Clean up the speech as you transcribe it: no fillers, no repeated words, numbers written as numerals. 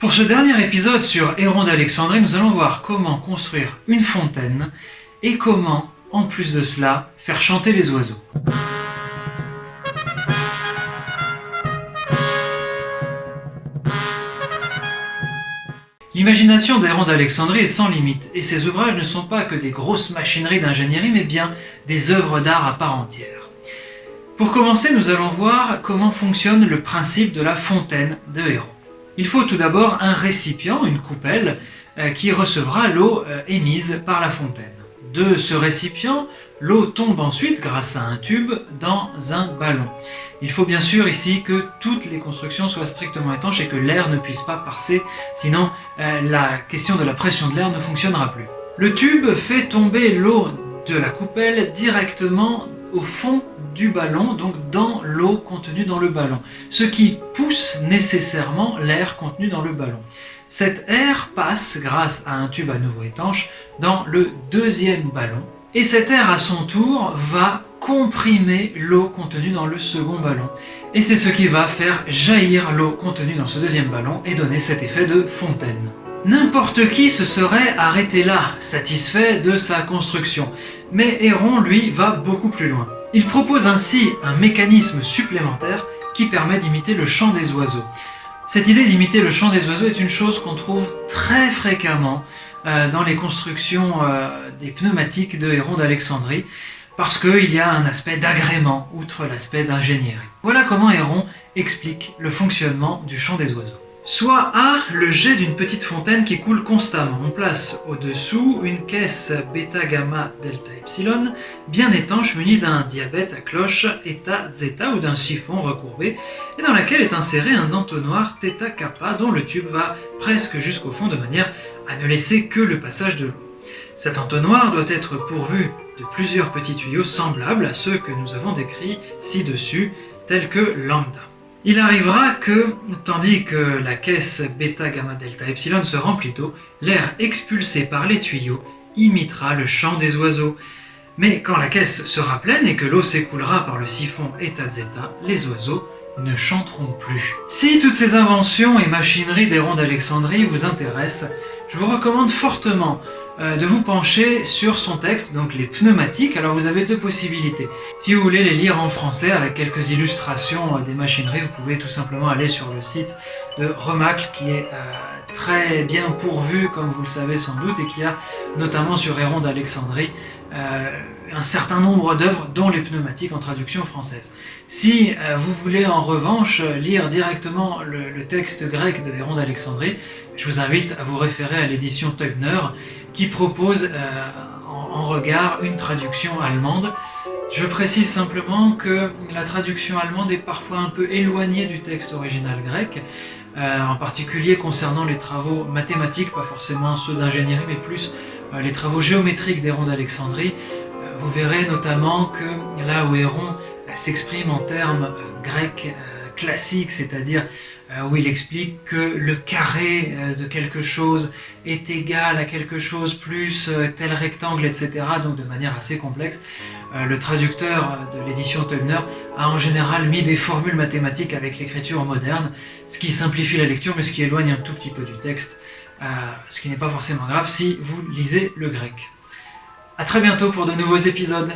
Pour ce dernier épisode sur Héron d'Alexandrie, nous allons voir comment construire une fontaine et comment, en plus de cela, faire chanter les oiseaux. L'imagination d'Héron d'Alexandrie est sans limite, et ses ouvrages ne sont pas que des grosses machineries d'ingénierie, mais bien des œuvres d'art à part entière. Pour commencer, nous allons voir comment fonctionne le principe de la fontaine de Héron. Il faut tout d'abord un récipient, une coupelle, qui recevra l'eau émise par la fontaine. De ce récipient, l'eau tombe ensuite, grâce à un tube, dans un ballon. Il faut bien sûr ici que toutes les constructions soient strictement étanches et que l'air ne puisse pas passer, sinon la question de la pression de l'air ne fonctionnera plus. Le tube fait tomber l'eau de la coupelle directement au fond du ballon, donc dans l'eau contenue dans le ballon, ce qui pousse nécessairement l'air contenu dans le ballon. Cet air passe, grâce à un tube à nouveau étanche, dans le deuxième ballon, et cet air à son tour va comprimer l'eau contenue dans le second ballon. Et c'est ce qui va faire jaillir l'eau contenue dans ce deuxième ballon et donner cet effet de fontaine. N'importe qui se serait arrêté là, satisfait de sa construction. Mais Héron, lui, va beaucoup plus loin. Il propose ainsi un mécanisme supplémentaire qui permet d'imiter le chant des oiseaux. Cette idée d'imiter le chant des oiseaux est une chose qu'on trouve très fréquemment dans les constructions des pneumatiques de Héron d'Alexandrie, parce qu'il y a un aspect d'agrément, outre l'aspect d'ingénierie. Voilà comment Héron explique le fonctionnement du chant des oiseaux. Soit A, le jet d'une petite fontaine qui coule constamment. On place au-dessous une caisse bêta, gamma, delta, epsilon, bien étanche, munie d'un diabète à cloche eta, zeta ou d'un siphon recourbé, et dans laquelle est inséré un entonnoir θ, kappa, dont le tube va presque jusqu'au fond de manière à ne laisser que le passage de l'eau. Cet entonnoir doit être pourvu de plusieurs petits tuyaux semblables à ceux que nous avons décrits ci-dessus, tels que lambda. Il arrivera que, tandis que la caisse bêta, gamma, delta, epsilon se remplit d'eau, l'air expulsé par les tuyaux imitera le chant des oiseaux. Mais quand la caisse sera pleine et que l'eau s'écoulera par le siphon eta, zeta, les oiseaux ne chanteront plus. Si toutes ces inventions et machineries d'Héron d'Alexandrie vous intéressent, je vous recommande fortement de vous pencher sur son texte, donc les pneumatiques. Alors vous avez deux possibilités. Si vous voulez les lire en français avec quelques illustrations des machineries, vous pouvez tout simplement aller sur le site de Remacle qui est très bien pourvu, comme vous le savez sans doute, et qui a notamment sur Héron d'Alexandrie un certain nombre d'œuvres, dont les pneumatiques en traduction française. Si vous voulez en revanche lire directement le texte grec de Héron d'Alexandrie, je vous invite à vous référer à l'édition Teubner qui propose en regard une traduction allemande. Je précise simplement que la traduction allemande est parfois un peu éloignée du texte original grec, en particulier concernant les travaux mathématiques, pas forcément ceux d'ingénierie, mais plus les travaux géométriques d'Héron d'Alexandrie. Vous verrez notamment que là où Héron s'exprime en termes grecs classiques, c'est-à-dire où il explique que le carré de quelque chose est égal à quelque chose plus tel rectangle, etc., donc de manière assez complexe, le traducteur de l'édition Teubner a en général mis des formules mathématiques avec l'écriture moderne, ce qui simplifie la lecture, mais ce qui éloigne un tout petit peu du texte, ce qui n'est pas forcément grave si vous lisez le grec. A très bientôt pour de nouveaux épisodes.